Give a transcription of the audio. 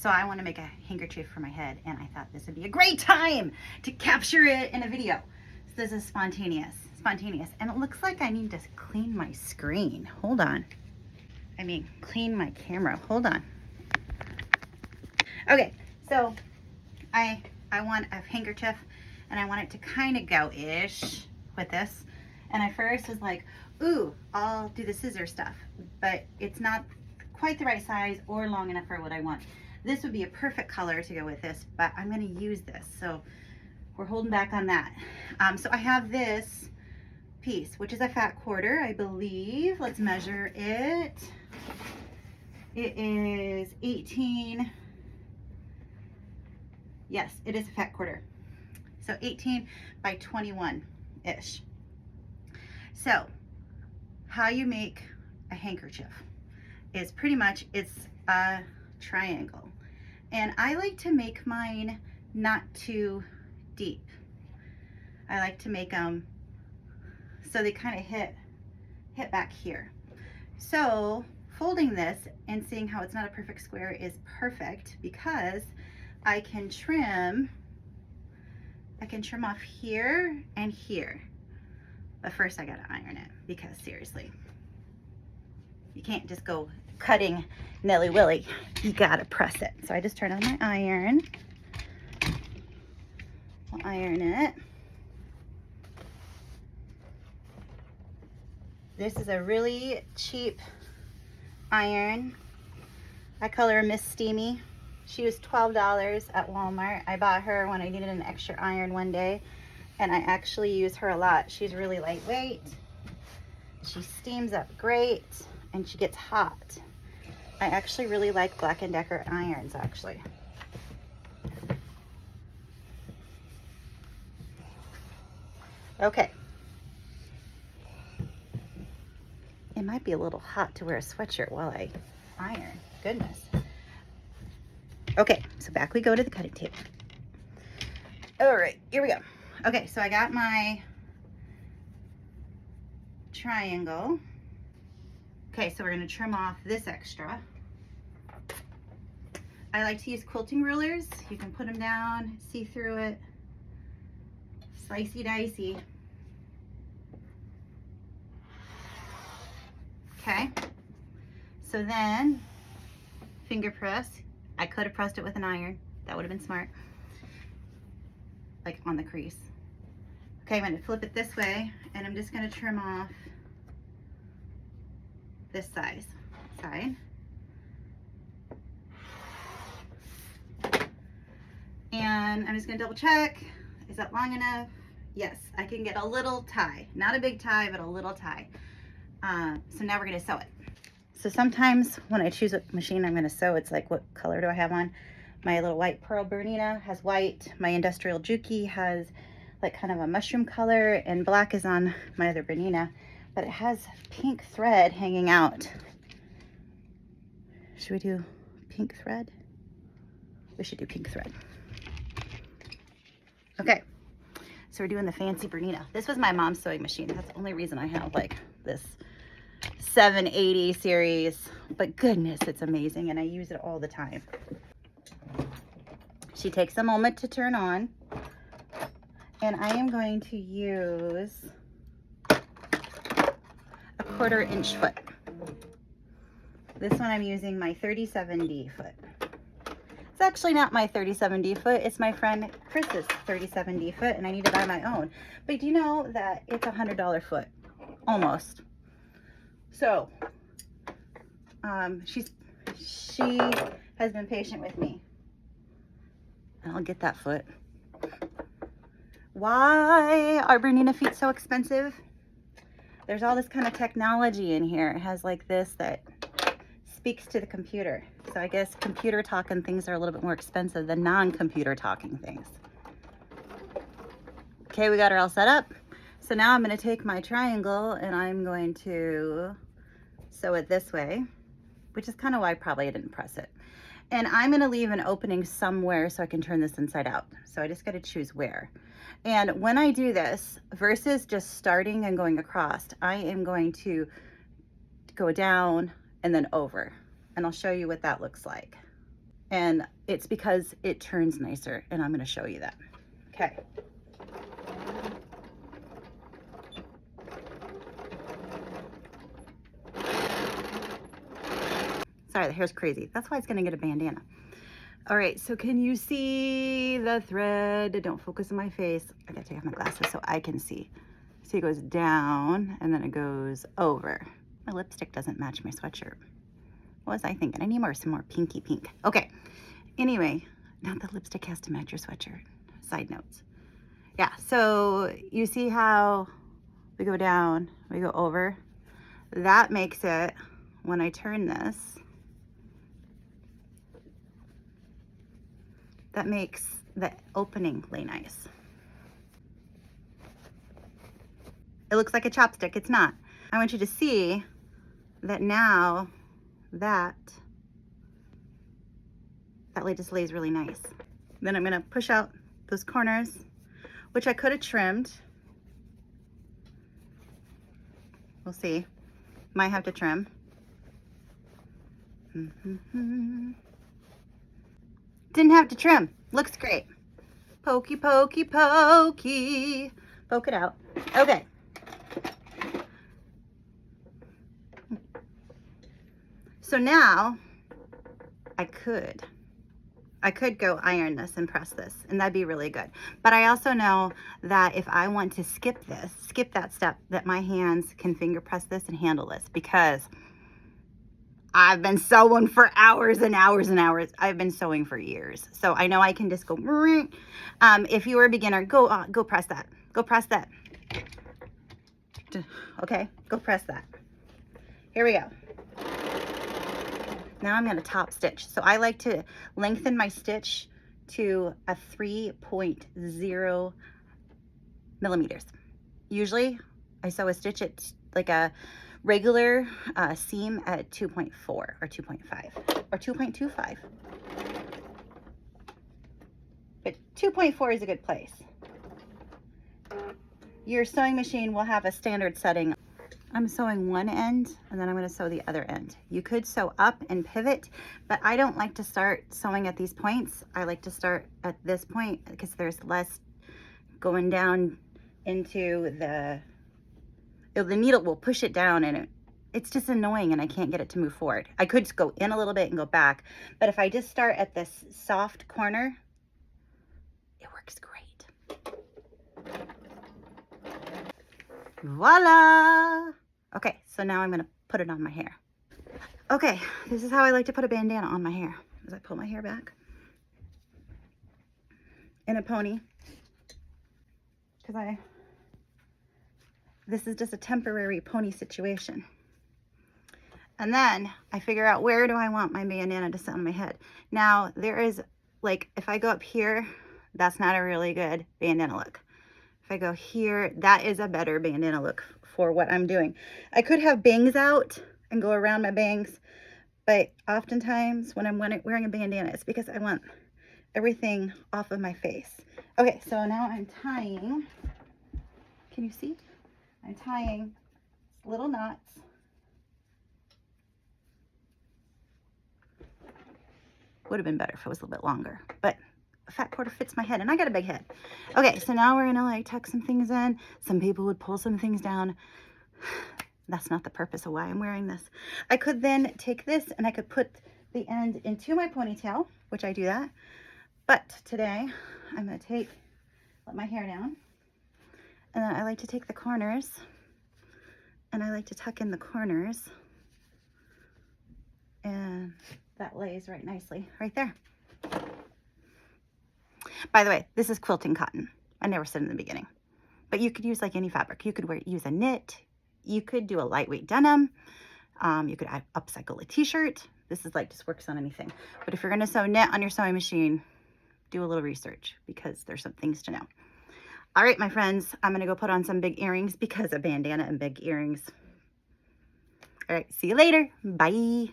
So I want to make a handkerchief for my head, and I thought this would be a great time to capture it in a video. So this is spontaneous, and it looks like I need to clean my screen. Hold on. I mean, clean my camera. Hold on. Okay, so I want a handkerchief, and I want it to kind of go-ish with this. And I first was like, ooh, I'll do the scissor stuff, but it's not quite the right size or long enough for what I want. This would be a perfect color to go with this, but I'm going to use this, so we're holding back on that. So I have this piece, which is a fat quarter, I believe. Let's measure it. It is 18. Yes, it is a fat quarter. So 18 by 21-ish. So how you make a handkerchief is pretty much, it's a triangle. And I like to make mine not too deep. I like to make them so they kind of hit back here. So folding this and seeing how it's not a perfect square is perfect, because I can trim off here and here. But first I gotta iron it, because seriously, you can't just go cutting nilly-willy. You gotta press it. So I just turn on my iron. I'll iron it. This is a really cheap iron. I call her Miss Steamy. She was $12 at Walmart. I bought her when I needed an extra iron one day, and I actually use her a lot. She's really lightweight. She steams up great, and she gets hot. I actually really like Black & Decker irons, actually. Okay. It might be a little hot to wear a sweatshirt while I iron. Goodness. Okay, so back we go to the cutting tape. All right, here we go. Okay, so I got my triangle. Okay, so we're gonna trim off this extra. I like to use quilting rulers. You can put them down, see through it. Slicey dicey. Okay, so then finger press. I could have pressed it with an iron. That would have been smart. Like on the crease. Okay, I'm gonna flip it this way, and I'm just gonna trim off this side. And I'm just gonna double check. Is that long enough? Yes, I can get a little tie. Not a big tie, but a little tie. So now we're gonna sew it. So sometimes when I choose a machine I'm gonna sew, it's like, what color do I have on? My little white pearl Bernina has white. My industrial Juki has like kind of a mushroom color, and black is on my other Bernina, but it has pink thread hanging out. Should we do pink thread? We should do pink thread. Okay, so we're doing the fancy Bernina. This was my mom's sewing machine. That's the only reason I have like this 780 series, but goodness, it's amazing, and I use it all the time. She takes a moment to turn on, and I am going to use a 1/4 inch foot. This one I'm using my 37D foot. It's actually not my 37D foot, it's my friend Chris's 37D foot, and I need to buy my own. But do you know that it's a $100 foot? Almost. So, she has been patient with me. And I'll get that foot. Why are Bernina feet so expensive? There's all this kind of technology in here. It has like this that speaks to the computer. So I guess computer talking things are a little bit more expensive than non-computer talking things. Okay, we got her all set up. So now I'm going to take my triangle and I'm going to sew it this way, which is kind of why probably I didn't press it. And I'm going to leave an opening somewhere so I can turn this inside out. So I just got to choose where. And when I do this, versus just starting and going across, I am going to go down and then over. And I'll show you what that looks like. And it's because it turns nicer, and I'm going to show you that. Okay. Sorry, the hair's crazy. That's why it's going to get a bandana. All right, so can you see the thread? Don't focus on my face. I gotta take off my glasses so I can see. See, it goes down and then it goes over. My lipstick doesn't match my sweatshirt. What was I thinking? I need some more pinky pink. Okay, anyway, not the lipstick has to match your sweatshirt. Side notes. Yeah, so you see how we go down, we go over? That makes it, when I turn this, that makes the opening lay nice. It looks like a chopstick, it's not. I want you to see that now that just lays really nice. Then I'm gonna push out those corners, which I could have trimmed. We'll see. Might have to trim. Didn't have to trim. Looks great. Pokey, pokey, pokey. Poke it out. Okay. So now I could go iron this and press this, and that'd be really good. But I also know that if I want to skip that step, that my hands can finger press this and handle this, because I've been sewing for hours and hours and hours. I've been sewing for years. So I know I can just go, if you were a beginner, go press that. Go press that. Okay, go press that. Here we go. Now I'm gonna top stitch. So I like to lengthen my stitch to a 3.0 millimeters. Usually I sew a stitch at like a regular seam at 2.4 or 2.5 or 2.25. But 2.4 is a good place. Your sewing machine will have a standard setting. I'm sewing one end and then I'm going to sew the other end. You could sew up and pivot, but I don't like to start sewing at these points. I like to start at this point because there's less going down into the needle will push it down, and it's just annoying and I can't get it to move forward. I could just go in a little bit and go back, but if I just start at this soft corner, it works great. Voila! Okay, so now I'm gonna put it on my hair. Okay, this is how I like to put a bandana on my hair. As I pull my hair back in a pony, because this is just a temporary pony situation. And then I figure out, where do I want my bandana to sit on my head? Now there is, like, if I go up here, that's not a really good bandana look. If I go here, that is a better bandana look for what I'm doing. I could have bangs out and go around my bangs, but oftentimes when I'm wearing a bandana, it's because I want everything off of my face. Okay, so now I'm tying, can you see? I'm tying little knots. Would have been better if it was a little bit longer, but a fat quarter fits my head and I got a big head. Okay, so now we're gonna like tuck some things in. Some people would pull some things down. That's not the purpose of why I'm wearing this. I could then take this and I could put the end into my ponytail, which I do that. But today I'm gonna let my hair down. And then I like to take the corners and I like to tuck in the corners. And that lays right nicely right there. By the way, this is quilting cotton. I never said in the beginning, but you could use like any fabric. You could use a knit. You could do a lightweight denim. You could upcycle a t-shirt. This is like, just works on anything. But if you're going to sew knit on your sewing machine, do a little research because there's some things to know. All right, my friends, I'm going to go put on some big earrings because a bandana and big earrings. All right, see you later. Bye.